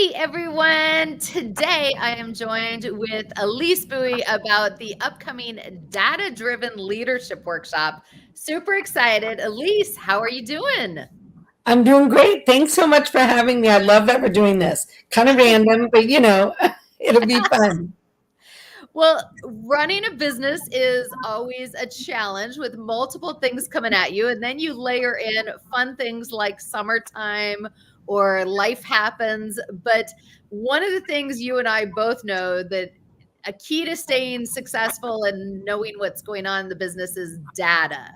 Hey everyone! Today I am joined with Elise Buie about the upcoming data-driven leadership workshop. Super excited. Elise, how are you doing? I'm doing great. Thanks so much for having me. I love that we're doing this. Kind of random, but it'll be fun. Well, running a business is always a challenge with multiple things coming at you. And then you layer in fun things like summertime or life happens. But one of the things you and I both know that a key to staying successful and knowing what's going on in the business is data.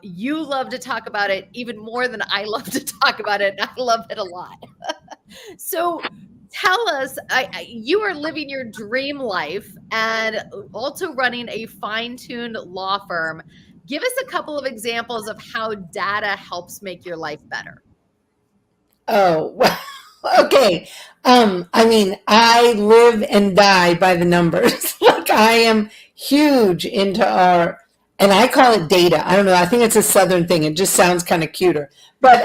You love to talk about it even more than I love to talk about it. And I love it a lot. So tell us, you are living your dream life and also running a fine-tuned law firm. Give us a couple of examples of how data helps make your life better. Oh, well, okay. I live and die by the numbers. Like I am huge into and I call it data. I don't know. I think it's a Southern thing. It just sounds kind of cuter. But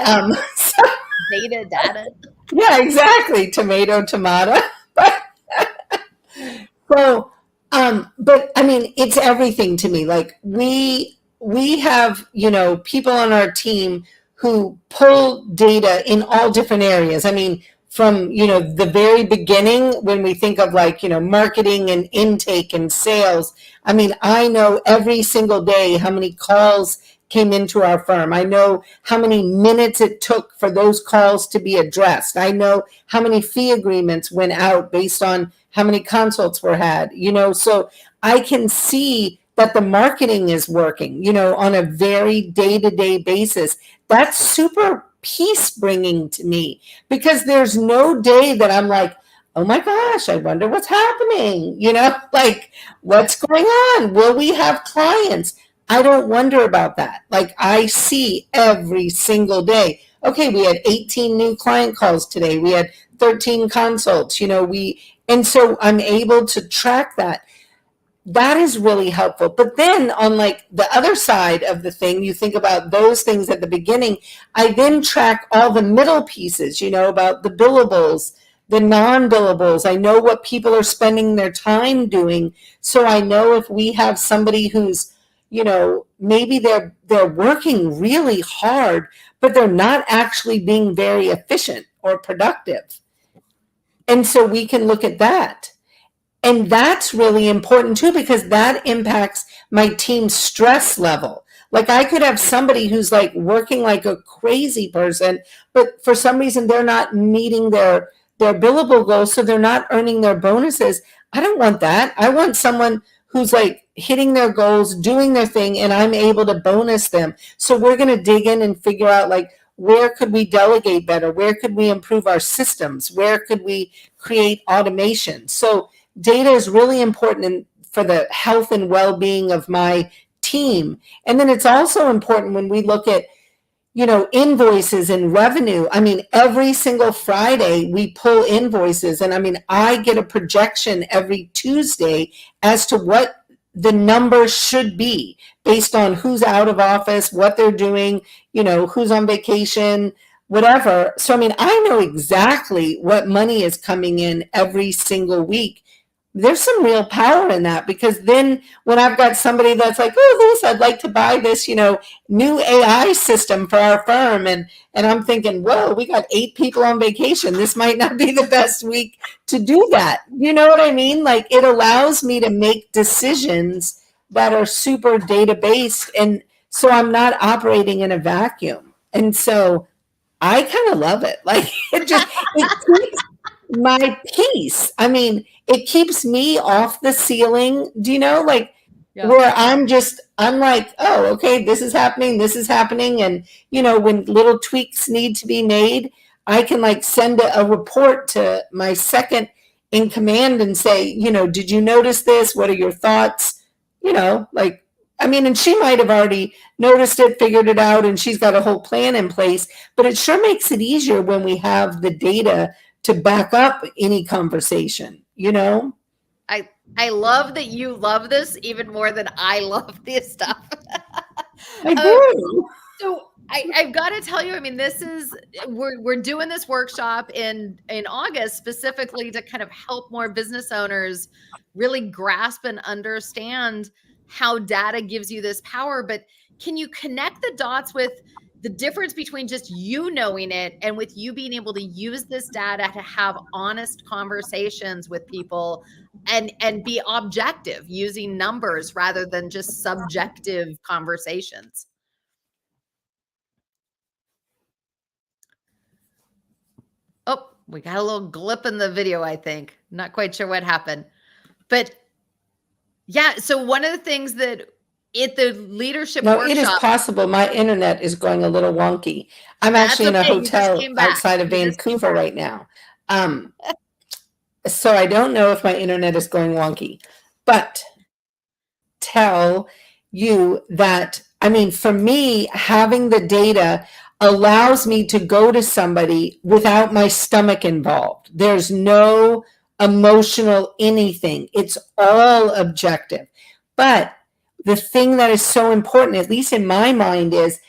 Data. yeah, exactly. Tomato, tomato. So, but I mean, it's everything to me. Like we have, people on our team who pull data in all different areas. I mean, from, the very beginning when we think of like, marketing and intake and sales. I mean, I know every single day how many calls came into our firm. I know how many minutes it took for those calls to be addressed. I know how many fee agreements went out based on how many consults were had, so I can see that the marketing is working, on a very day-to-day basis. That's super peace bringing to me because there's no day that I'm like, oh my gosh, I wonder what's happening, like what's going on? Will we have clients? I don't wonder about that. Like I see every single day. Okay, we had 18 new client calls today. We had 13 consults, and so I'm able to track that. That is really helpful. But then on like the other side of the thing, you think about those things at the beginning. I then track all the middle pieces, about the billables, the non-billables. I know what people are spending their time doing. So I know if we have somebody who's, maybe they're working really hard, but they're not actually being very efficient or productive. And so we can look at that. And that's really important too, because that impacts my team's stress level. Like I could have somebody who's like working like a crazy person, but for some reason they're not meeting their billable goals, so they're not earning their bonuses. I don't want that. I want someone who's like hitting their goals, doing their thing, and I'm able to bonus them. So we're going to dig in and figure out like where could we delegate better? Where could we improve our systems? Where could we create automation? So data is really important for the health and well-being of my team. And then it's also important when we look at, invoices and revenue. I mean, every single Friday we pull invoices. And I mean, I get a projection every Tuesday as to what the number should be based on who's out of office, what they're doing, who's on vacation, whatever. So, I mean, I know exactly what money is coming in every single week. There's some real power in that, because then when I've got somebody that's like, oh, this, I'd like to buy this, new AI system for our firm. And I'm thinking, whoa, we got 8 people on vacation. This might not be the best week to do that. You know what I mean? Like it allows me to make decisions that are super data based. And so I'm not operating in a vacuum. And so I kind of love it. Like it keeps my peace. I mean, it keeps me off the ceiling. Do you know, like Yeah. where I'm like, oh, okay, this is happening. And, when little tweaks need to be made, I can like send a report to my second in command and say, did you notice this? What are your thoughts? Like, I mean, and she might have already noticed it, figured it out, and she's got a whole plan in place, but it sure makes it easier when we have the data to back up any conversation, I love that you love this even more than I love this stuff. I Um, do. so I've got to tell you, I mean, we're doing this workshop in August specifically to kind of help more business owners really grasp and understand how data gives you this power. But can you connect the dots with the difference between just you knowing it and with you being able to use this data to have honest conversations with people and be objective using numbers rather than just subjective conversations? Oh, we got a little glip in the video, I think. Not quite sure what happened. But yeah, so one of the things that at the leadership No, it is workshop, possible my internet is going a little wonky. I'm that's actually in a okay. You just hotel came back. outside of You just came Vancouver back. right now. Um, so I don't know if my internet is going wonky, but tell you that, I mean, for me, having the data allows me to go to somebody without my stomach involved. There's no emotional anything. It's all objective. But the thing that is so important, at least in my mind, is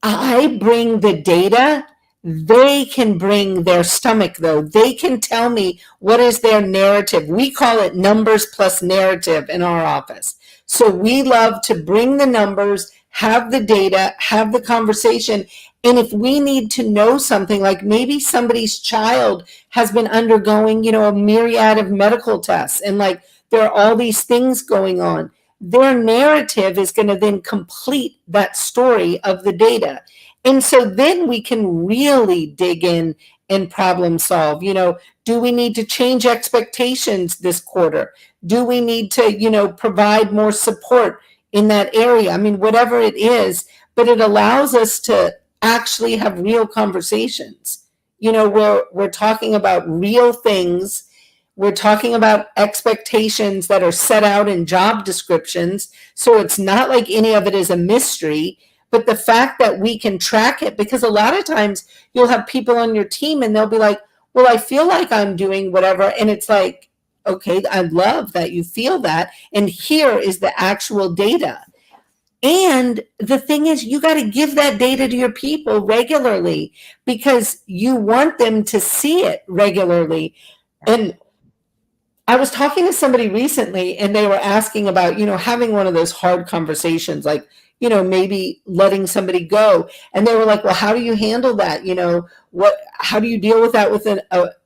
I bring the data. They can bring their stomach, though. They can tell me what is their narrative. We call it numbers plus narrative in our office. So we love to bring the numbers, have the data, have the conversation. And if we need to know something, like maybe somebody's child has been undergoing, a myriad of medical tests, and like there are all these things going on, their narrative is going to then complete that story of the data. And so then we can really dig in and problem solve. Do we need to change expectations this quarter? Do we need to, provide more support in that area? I mean, whatever it is, but it allows us to actually have real conversations. We're talking about real things. We're talking about expectations that are set out in job descriptions. So it's not like any of it is a mystery, but the fact that we can track it, because a lot of times you'll have people on your team and they'll be like, well, I feel like I'm doing whatever. And it's like, okay, I love that you feel that. And here is the actual data. And the thing is, you got to give that data to your people regularly because you want them to see it regularly. And I was talking to somebody recently and they were asking about, having one of those hard conversations, like, maybe letting somebody go. And they were like, well, how do you handle that? How do you deal with that with an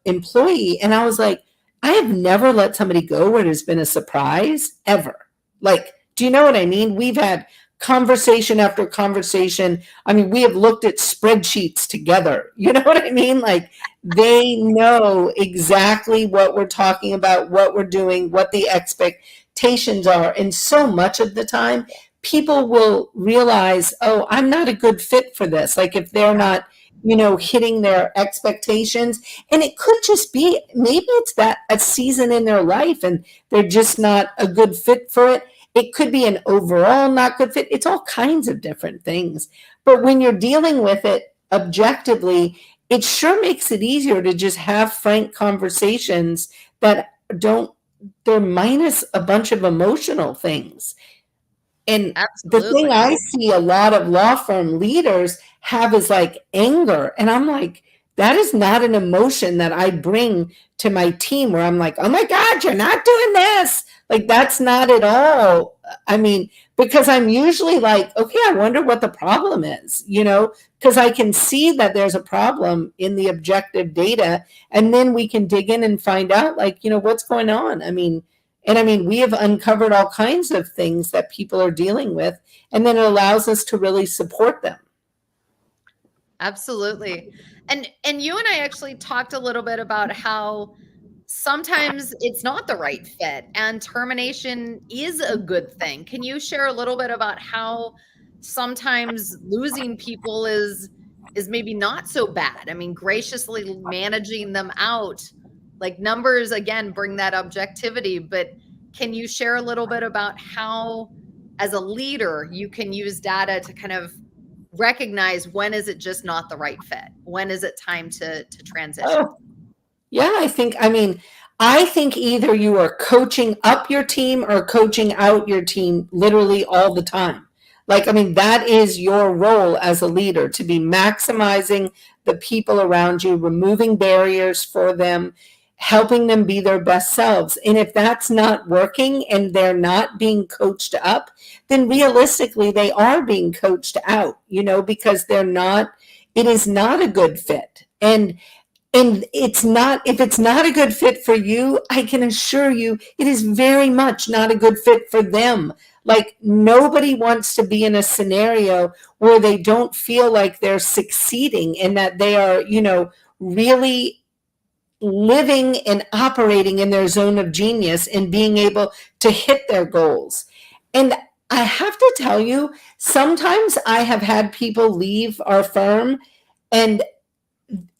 employee? And I was like, I have never let somebody go where it has been a surprise ever. Like, do you know what I mean? We've had conversation after conversation. I mean, we have looked at spreadsheets together. You know what I mean? Like, they know exactly what we're talking about, what we're doing, what the expectations are. And so much of the time, people will realize, oh, I'm not a good fit for this. Like, if they're not, hitting their expectations. And it could just be, maybe it's that a season in their life and they're just not a good fit for it. It could be an overall not good fit. It's all kinds of different things. But when you're dealing with it objectively, it sure makes it easier to just have frank conversations that they're minus a bunch of emotional things. And the thing Absolutely. I see a lot of law firm leaders have is like anger. And I'm like, that is not an emotion that I bring to my team where I'm like, oh my God, you're not doing this. Like, that's not at all. I mean, because I'm usually like, okay, I wonder what the problem is, because I can see that there's a problem in the objective data. And then we can dig in and find out, like, what's going on. I mean, we have uncovered all kinds of things that people are dealing with, and then it allows us to really support them. Absolutely. And you and I actually talked a little bit about how sometimes it's not the right fit and termination is a good thing. Can you share a little bit about how sometimes losing people is maybe not so bad? I mean, graciously managing them out, like numbers again bring that objectivity, but can you share a little bit about how as a leader you can use data to kind of recognize when is it just not the right fit? When is it time to transition? Oh, yeah, I think either you are coaching up your team or coaching out your team literally all the time. Like, I mean, that is your role as a leader, to be maximizing the people around you, removing barriers for them, helping them be their best selves. And if that's not working and they're not being coached up, then realistically they are being coached out, because they're not, it is not a good fit. And it's not, if it's not a good fit for you, I can assure you it is very much not a good fit for them. Like, nobody wants to be in a scenario where they don't feel like they're succeeding and that they are, really living and operating in their zone of genius and being able to hit their goals. And I have to tell you, sometimes I have had people leave our firm, and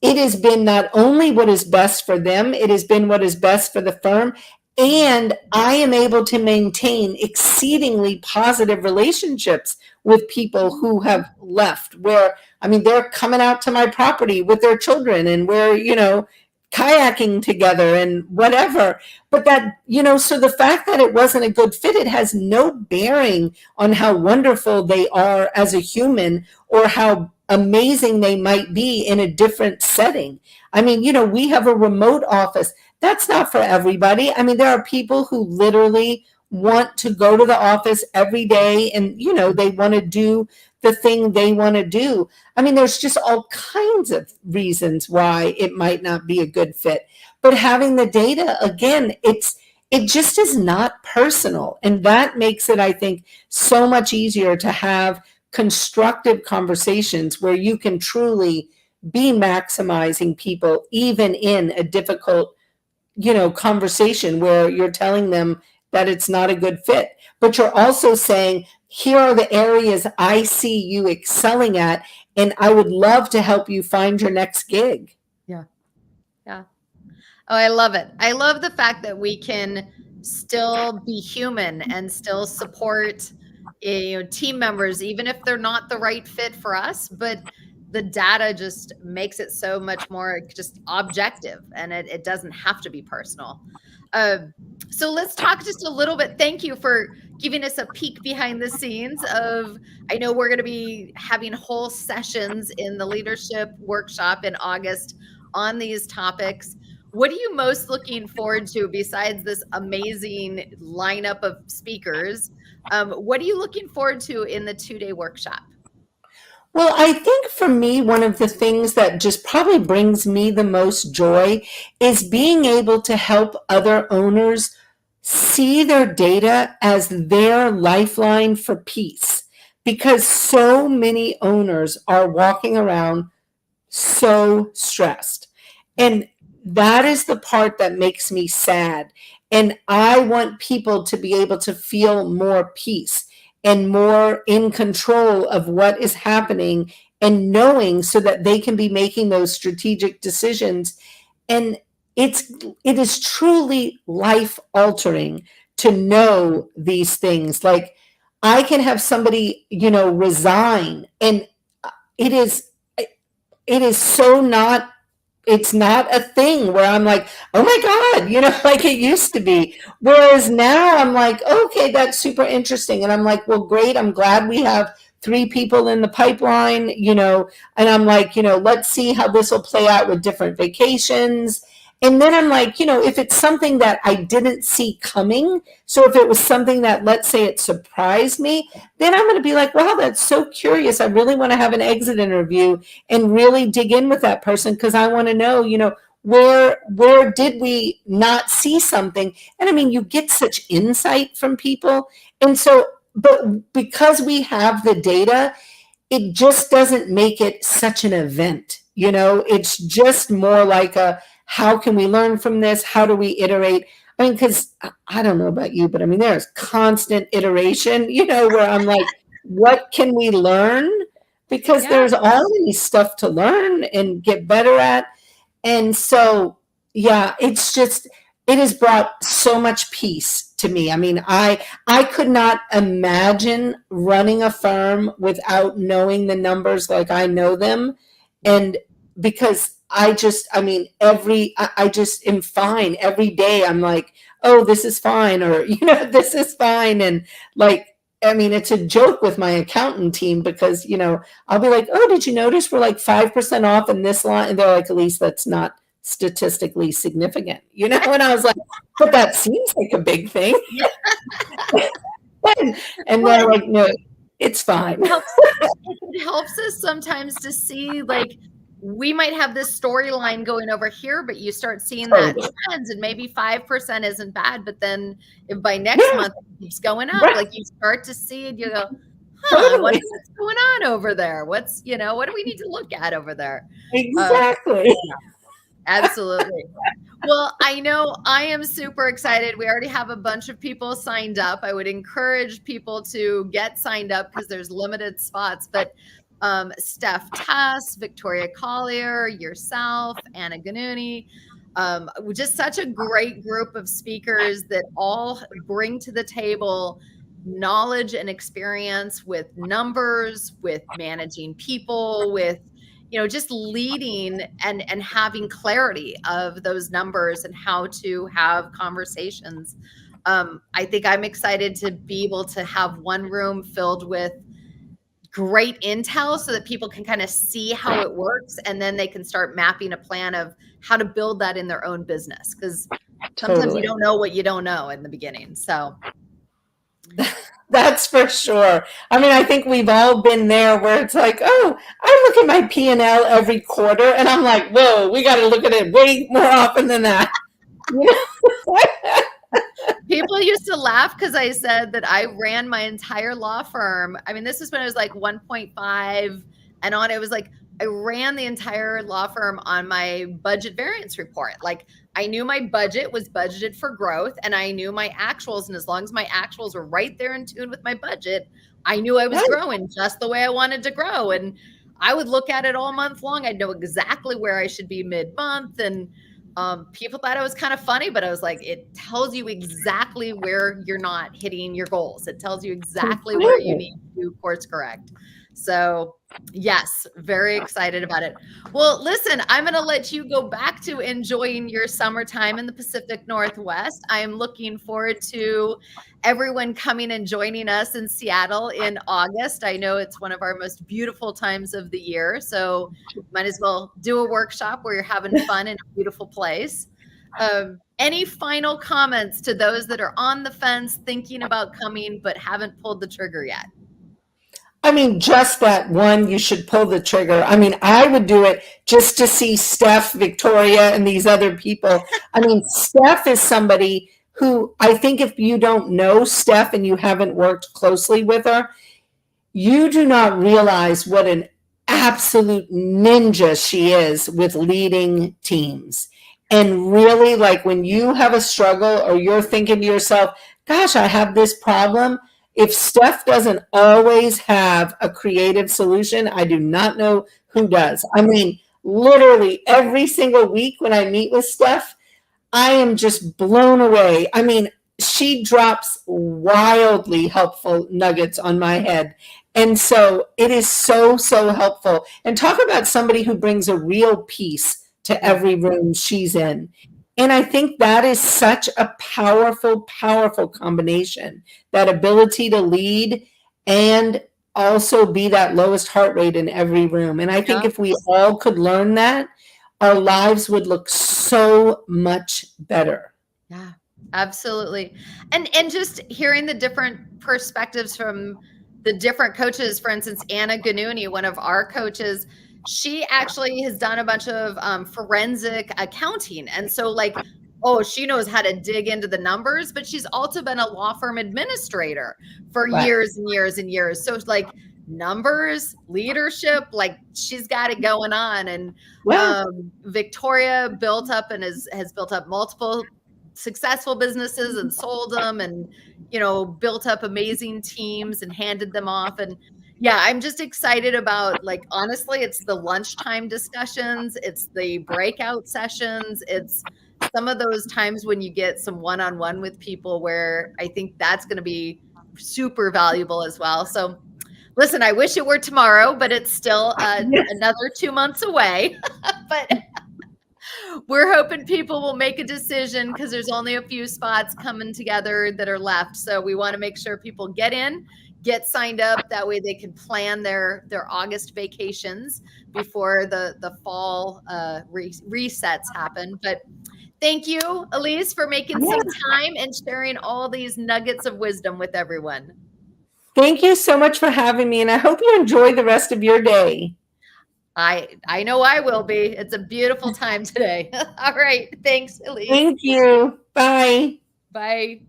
it has been not only what is best for them, it has been what is best for the firm. And I am able to maintain exceedingly positive relationships with people who have left, where, I mean, they're coming out to my property with their children and we're, kayaking together and whatever. But that, so the fact that it wasn't a good fit, it has no bearing on how wonderful they are as a human or how amazing they might be in a different setting. I mean, we have a remote office. That's not for everybody. I mean, there are people who literally want to go to the office every day and, they want to do the thing they want to do. I mean, there's just all kinds of reasons why it might not be a good fit. But having the data, again, it just is not personal. And that makes it, I think, so much easier to have constructive conversations where you can truly be maximizing people, even in a difficult, conversation where you're telling them that it's not a good fit. But you're also saying, here are the areas I see you excelling at, and I would love to help you find your next gig. Yeah. Yeah. Oh, I love it. I love the fact that we can still be human and still support team members, even if they're not the right fit for us. But the data just makes it so much more just objective, and it doesn't have to be personal. So let's talk just a little bit. Thank you for giving us a peek behind the scenes of, I know we're going to be having whole sessions in the leadership workshop in August on these topics. What are you most looking forward to besides this amazing lineup of speakers? What are you looking forward to in the 2-day workshop? Well, I think for me, one of the things that just probably brings me the most joy is being able to help other owners see their data as their lifeline for peace. Because so many owners are walking around so stressed. And that is the part that makes me sad. And I want people to be able to feel more peace and more in control of what is happening and knowing, so that they can be making those strategic decisions. And it is truly life altering to know these things. Like, I can have somebody, resign, and it is so not, it's not a thing where I'm like, oh my God, like it used to be. Whereas now I'm like, okay, that's super interesting. And I'm like, well, great. I'm glad we have 3 people in the pipeline, and I'm like, let's see how this will play out with different vacations. And then I'm like, if it's something that I didn't see coming, so if it was something that, let's say, it surprised me, then I'm going to be like, wow, that's so curious. I really want to have an exit interview and really dig in with that person, because I want to know, where did we not see something? And I mean, you get such insight from people. And so, but because we have the data, it just doesn't make it such an event. It's just more like how can we learn from this? How do we iterate? I mean, because I don't know about you, but I mean, there's constant iteration, where I'm like, what can we learn? Because there's always stuff to learn and get better at. And so, yeah, it's just, it has brought so much peace to me. I mean, I could not imagine running a firm without knowing the numbers like I know them. And because I just am fine every day. I'm like, oh, this is fine, or, this is fine. And like, I mean, it's a joke with my accountant team because, I'll be like, oh, did you notice we're like 5% off in this line? And they're like, at least that's not statistically significant, And I was like, but that seems like a big thing. And they're like, no, it's fine. It helps us sometimes to see, like, we might have this storyline going over here, but you start seeing that trend, and maybe 5% isn't bad, but then if by next month it keeps going up, like you start to see it, you go, huh, what's going on over there? What do we need to look at over there? Exactly. Absolutely. Well, I know I am super excited. We already have a bunch of people signed up. I would encourage people to get signed up because there's limited spots. But Steph Tuss, Victoria Collier, yourself, Anna Ganuni, just such a great group of speakers that all bring to the table knowledge and experience with numbers, with managing people, with just leading and having clarity of those numbers and how to have conversations. I think I'm excited to be able to have one room filled with great intel so that people can kind of see how it works, and then they can start mapping a plan of how to build that in their own business. Because sometimes you don't know what you don't know in the beginning. So that's for sure. I mean, I think we've all been there where it's like, oh, I look at my P&L every quarter and I'm like, whoa, we got to look at it way more often than that. People used to laugh because I said that I ran my entire law firm. I mean, this was when I was like 1.5 and on. It was like I ran the entire law firm on my budget variance report. Like, I knew my budget was budgeted for growth, and I knew my actuals. And as long as my actuals were right there in tune with my budget, I knew I was growing just the way I wanted to grow. And I would look at it all month long. I'd know exactly where I should be mid-month. And people thought it was kind of funny, but I was like, it tells you exactly where you're not hitting your goals. It tells you exactly where you need to course correct. So yes, very excited about it. Well, listen, I'm going to let you go back to enjoying your summertime in the Pacific Northwest. I am looking forward to everyone coming and joining us in Seattle in August. I know it's one of our most beautiful times of the year, so might as well do a workshop where you're having fun in a beautiful place. Any final comments to those that are on the fence thinking about coming but haven't pulled the trigger yet? I mean, just that one, you should pull the trigger. I mean, I would do it just to see Steph, Victoria, and these other people. I mean, Steph is somebody who, I think if you don't know Steph and you haven't worked closely with her, you do not realize what an absolute ninja she is with leading teams. And really, like, when you have a struggle or you're thinking to yourself, gosh, I have this problem, if Steph doesn't always have a creative solution, I do not know who does. I mean, literally every single week when I meet with Steph, I am just blown away. I mean, she drops wildly helpful nuggets on my head. And so it is so, so helpful. And talk about somebody who brings a real peace to every room she's in. And I think that is such a powerful, powerful combination, that ability to lead and also be that lowest heart rate in every room. And I think if we all could learn that, our lives would look so much better. Yeah, absolutely. And just hearing the different perspectives from the different coaches, for instance, Anna Ganuni, one of our coaches, she actually has done a bunch of forensic accounting. And so, like, she knows how to dig into the numbers, but she's also been a law firm administrator for years and years and years. So, like, numbers, leadership, like, she's got it going on. And Victoria built up and has built up multiple successful businesses and sold them, and built up amazing teams and handed them off. And yeah, I'm just excited about, like, honestly, it's the lunchtime discussions, it's the breakout sessions, it's some of those times when you get some one-on-one with people where I think that's going to be super valuable as well. So listen, I wish it were tomorrow, but it's still another 2 months away. But we're hoping people will make a decision because there's only a few spots coming together that are left. So we want to make sure people get in, get signed up. That way they can plan their August vacations before the fall resets happen. But thank you, Elise, for making Yeah. some time and sharing all these nuggets of wisdom with everyone. Thank you so much for having me, and I hope you enjoy the rest of your day. I know I will be. It's a beautiful time today. All right. Thanks, Elise. Thank you. Bye. Bye.